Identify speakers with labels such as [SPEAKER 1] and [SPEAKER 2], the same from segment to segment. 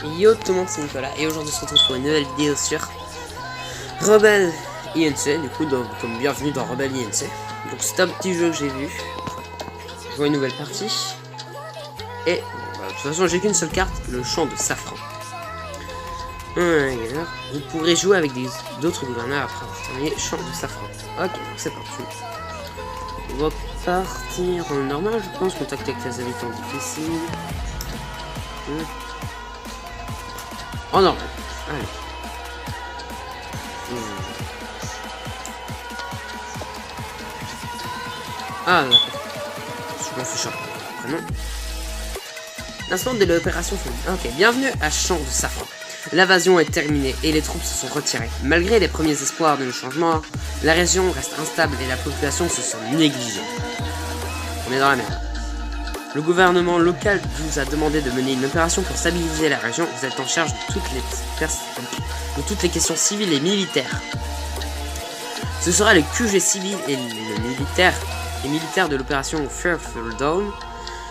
[SPEAKER 1] Yo tout le monde, c'est Nicolas et aujourd'hui on se retrouve pour une nouvelle vidéo sur Rebel INC. Du coup, comme bienvenue dans Rebel INC. Donc c'est un petit jeu que j'ai vu. Je vois une nouvelle partie. Et bah, de toute façon j'ai qu'une seule carte, le champ de Safran. Vous pourrez jouer avec d'autres gouverneurs après avoir terminé le champ de Safran. Ok, donc c'est parti. On va partir en normal, je pense, contacter avec les habitants difficiles. Oh non, allez. Ah d'accord. Je m'en fiche après non. L'instant de l'opération finit. Ok, bienvenue à Champ de Safran. L'invasion est terminée et les troupes se sont retirées. Malgré les premiers espoirs de changement, la région reste instable et la population se sent négligée. On est dans la merde. Le gouvernement local vous a demandé de mener une opération pour stabiliser la région. Vous êtes en charge de toutes les questions civiles et militaires. Ce sera le QG civil et les militaires de l'opération Fairfield Dawn.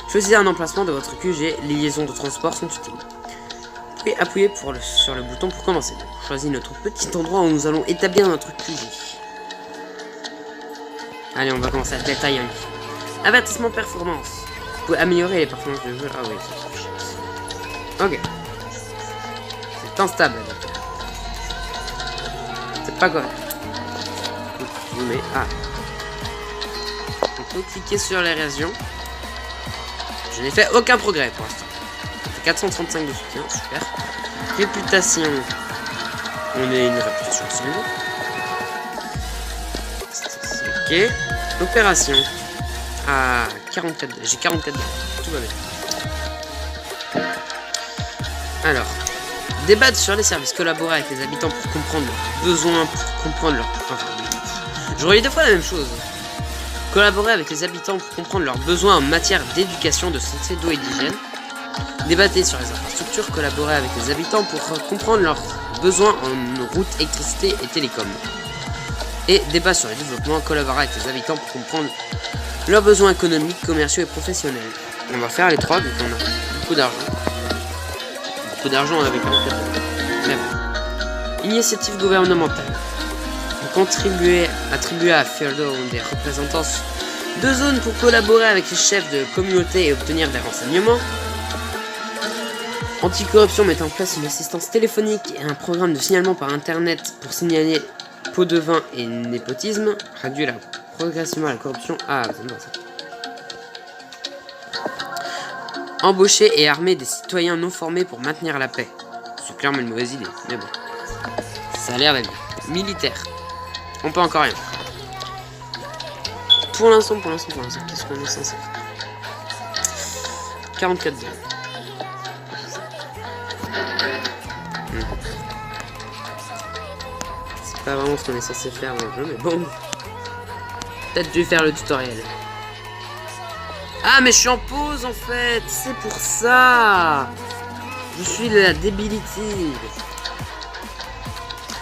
[SPEAKER 1] Choisissez un emplacement de votre QG. Les liaisons de transport sont utiles. Vous pouvez appuyer sur le bouton pour commencer. Choisis notre petit endroit où nous allons établir notre QG. Allez, on va commencer à détailler. Avertissement performance. Vous pouvez améliorer les performances du jeu. Ah oui, c'est ok. C'est instable. C'est pas correct. Mais on peut cliquer sur les régions. Je n'ai fait aucun progrès pour l'instant. 435 de soutien, super. Réputation. On est une réputation civile. Ok. Opération. Ah, 44. J'ai 44. Tout va bien. Alors. Débattre sur les services, collaborer avec les habitants pour comprendre leurs besoins, pour comprendre leurs... Enfin, je relis deux fois la même chose. Collaborer avec les habitants pour comprendre leurs besoins en matière d'éducation, de santé, d'eau et d'hygiène. Débattre sur les infrastructures, collaborer avec les habitants pour comprendre leurs besoins en route, électricité et télécom. Et débat sur le développement, collaborer avec les habitants pour comprendre leurs besoins économiques, commerciaux et professionnels. On va faire les trois vu qu'on a beaucoup d'argent. Beaucoup d'argent avec un peu. Mais bon. Initiative gouvernementale. Attribuer à Fieldo des représentants de zones pour collaborer avec les chefs de communauté et obtenir des renseignements. Anticorruption met en place une assistance téléphonique et un programme de signalement par internet pour signaler pots de vin et népotisme. Réduire progressivement la corruption. Ah, c'est bon ça. Embaucher et armer des citoyens non formés pour maintenir la paix. C'est clairement une mauvaise idée, mais bon. Ça a l'air d'être bien. Militaire. On peut encore rien. Pour l'instant, qu'est-ce qu'on est censé faire? 44 balles. C'est pas vraiment ce qu'on est censé faire dans le jeu, mais bon. Peut-être dû faire le tutoriel. Ah, mais je suis en pause en fait. C'est pour ça. Je suis de la débilité.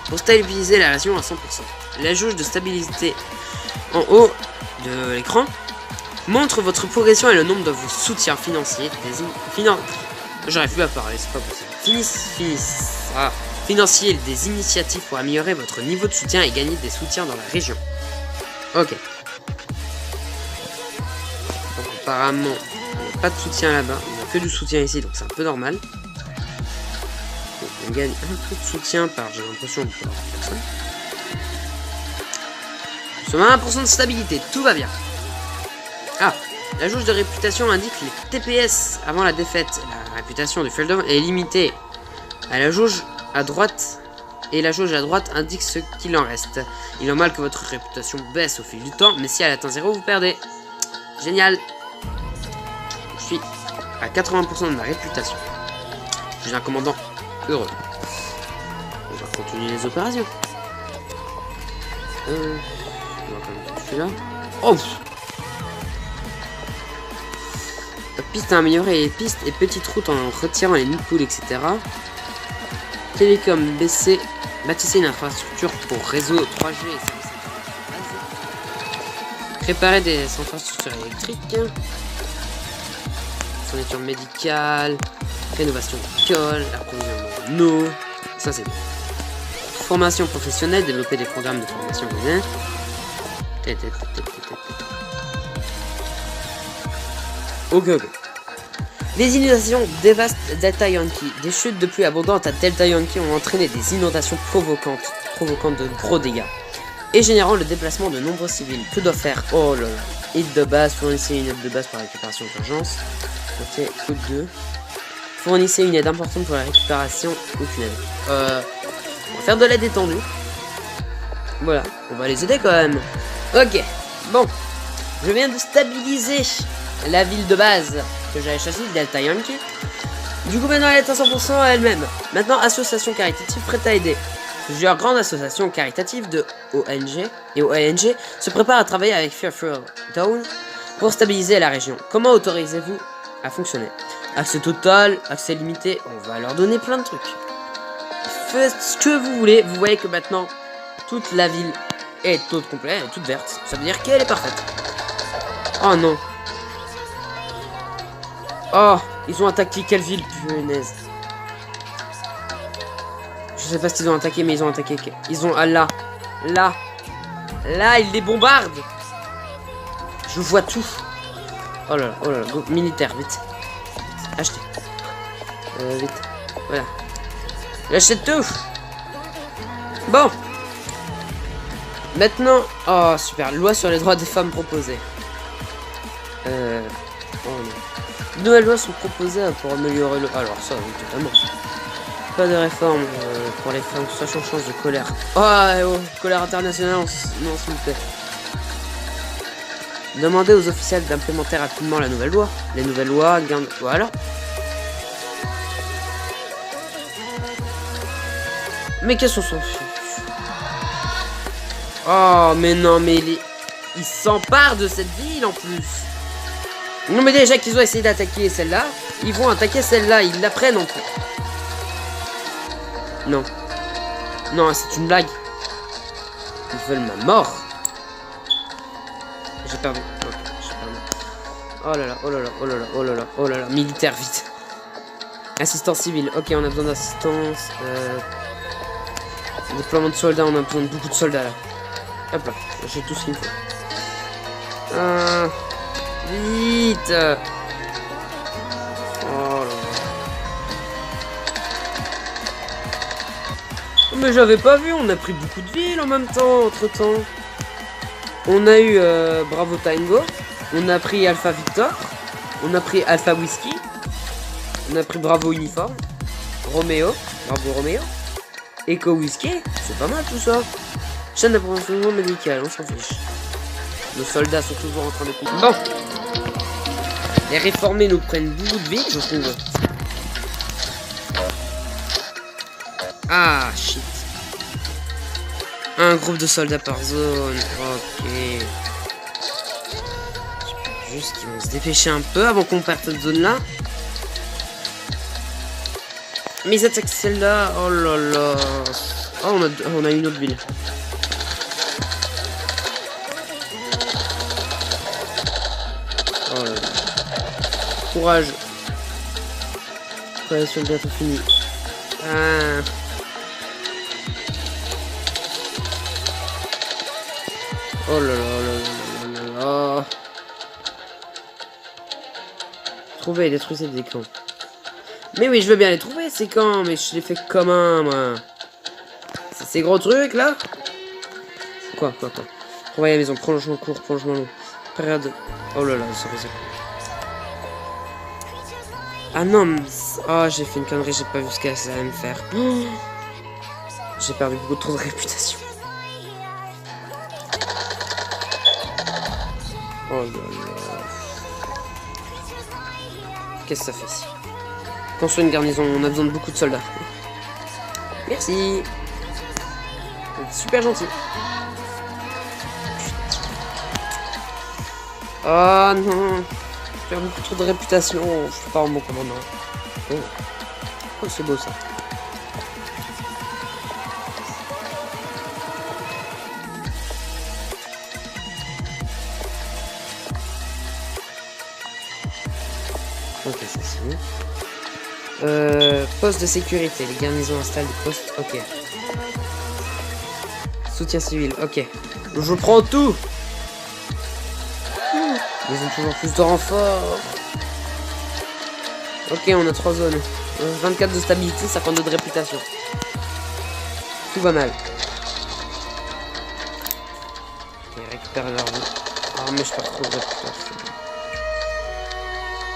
[SPEAKER 1] Pour stabiliser la région à 100%. La jauge de stabilité en haut de l'écran montre votre progression et le nombre de vos soutiens financiers. J'arrive plus à parler, c'est pas possible. Financiers des initiatives pour améliorer votre niveau de soutien et gagner des soutiens dans la région. Ok. Donc, apparemment, il n'y a pas de soutien là-bas. Il n'y a que du soutien ici, donc c'est un peu normal. Donc, on gagne un peu de soutien par, j'ai l'impression, pour personne. Nous sommes à 1% de stabilité, tout va bien. Ah, la jauge de réputation indique les TPS avant la défaite. La réputation du Feldon est limitée à la jauge à droite, et la jauge à droite indique ce qu'il en reste. Il est normal que votre réputation baisse au fil du temps, mais si elle atteint 0, vous perdez. Génial. Je suis à 80% de ma réputation. Je suis un commandant heureux. On va continuer les opérations. On va quand même tout celui-là. Oh! Piste à améliorer les pistes et petites routes en retirant les nids de poules, etc. Télécom BC. Bâtissez une infrastructure pour réseau 3G et services. Préparer des infrastructures électriques. Fourniture médicale. Rénovation d'école, approvisionnement en eau. Ça, c'est bien. Formation professionnelle, développer des programmes de formation. Ok. Les inondations dévastent Delta Yankee. Des chutes de pluie abondantes à Delta Yankee ont entraîné des inondations provoquant de gros dégâts et générant le déplacement de nombreux civils. Que doit faire? Oh là là. Aide de base, fournissez une aide de base pour la récupération d'urgence. Ok, coup 2. Fournissez une aide importante pour la récupération. Aucune aide. On va faire de l'aide étendue. Voilà, on va les aider quand même. Ok, bon. Je viens de stabiliser la ville de base que j'avais chassée, Delta Yankee. Du coup, maintenant elle est à 100% à elle-même. Maintenant, association caritative prête à aider. Plusieurs grandes associations caritatives de ONG et ONG se préparent à travailler avec Fearful Dawn pour stabiliser la région. Comment autorisez-vous à fonctionner? Accès total, accès limité, on va leur donner plein de trucs. Faites ce que vous voulez, vous voyez que maintenant toute la ville est toute complète, elle est toute verte. Ça veut dire qu'elle est parfaite. Oh non. Oh, ils ont attaqué quelle ville, punaise. Je sais pas ce qu'ils ont attaqué, mais ils ont attaqué. Ils ont... Ah, là. Là. Là, ils les bombardent. Je vois tout. Oh là là, oh là là. Go, militaire, vite. Achetez. Vite. Voilà. J'achète tout. Bon. Maintenant... Oh, super. Loi sur les droits des femmes proposée. Oh non. De nouvelles lois sont proposées pour améliorer le... Alors ça, oui, totalement. Pas de réforme pour les femmes, sachant chance de colère. Oh, colère internationale, non, s'il vous plaît. Demandez aux officiels d'implémenter rapidement la nouvelle loi. Les nouvelles lois, voilà. Mais qu'est-ce qu'on s'en fout? Oh, mais non, mais ils s'emparent de cette ville en plus. Non, mais déjà qu'ils ont essayé d'attaquer celle-là, ils vont attaquer celle-là, ils la prennent en plus. Non. Non, c'est une blague. Ils veulent ma mort. J'ai perdu. Ok, j'ai perdu. Oh là là, oh là là, oh là là, oh là là, oh là là. Militaire, vite. Assistance civile. Ok, on a besoin d'assistance. Déploiement de soldats, on a besoin de beaucoup de soldats là. Hop là, j'ai tout ce qu'il me faut. Vite. Oh là là. Mais j'avais pas vu, on a pris beaucoup de villes en même temps, entre temps. On a eu Bravo Tango, on a pris Alpha Victor, on a pris Alpha Whiskey, on a pris Bravo Uniforme, Romeo, Bravo Romeo, Echo Whiskey, c'est pas mal tout ça. Chaîne d'approvisionnement médical, on s'en fiche. Nos soldats sont toujours en train de couper. Bon, les réformés nous prennent beaucoup de villes, je trouve. Ah, shit. Un groupe de soldats par zone. Ok. Juste qu'ils vont se dépêcher un peu avant qu'on parte cette zone-là. Mais ils attaquent celle-là. Oh là là. Oh, on a une autre ville. Oh là là. Courage. Préparation bientôt finie. Ah. Oh là là là là là là. Trouver et détruire des camps. Mais oui, je veux bien les trouver ces camps, mais je les fais comment moi? C'est ces gros trucs là? Quoi? Travailler à la maison, prolongement court, prolongement long. Période. Oh là là, ça fait ça. Ah non, mais... Oh, j'ai fait une connerie, j'ai pas vu ce qu'elle allait me faire. Oh, j'ai perdu beaucoup trop de réputation. Oh là là. Qu'est-ce que ça fait ici? Construire une garnison, on a besoin de beaucoup de soldats. Merci. Super gentil. Oh non. Je perds beaucoup trop de réputation. Je suis pas en bon commandant. Oh, oh c'est beau ça. Ok, ça c'est bon. Poste de sécurité. Les garnisons installent des postes. Ok. Soutien civil. Ok. Je prends tout. Ils ont toujours plus de renforts. Ok, on a 3 zones. 24 de stabilité, 52 de réputation. Tout va mal. Ok, récupère leur vie. Ah, mais je perds trop de réputation.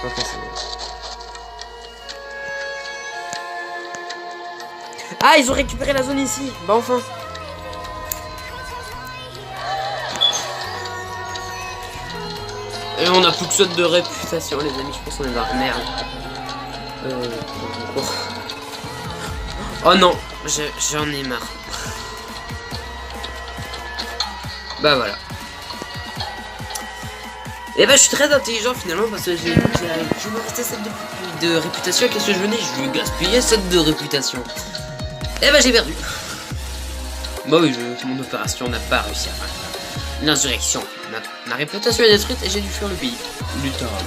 [SPEAKER 1] Ok, c'est bon. Ah, ils ont récupéré la zone ici. Bah enfin. Et on a plus que 7 de réputation, les amis. Je pense qu'on est dans la merde. Oh non, j'en ai marre. Bah voilà. Et bah je suis très intelligent finalement parce que j'ai me resté 7 de réputation. Qu'est-ce que je venais? Je lui gaspillais 7 de réputation. Et bah j'ai perdu. Bah oui, mon opération n'a pas réussi à faire l'insurrection. Ma réputation est détruite et j'ai dû fuir le pays. Littéralement.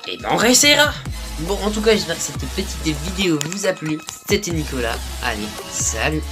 [SPEAKER 1] Et ben on réussira. Bon, en tout cas, j'espère que cette petite vidéo vous a plu. C'était Nicolas. Allez, salut.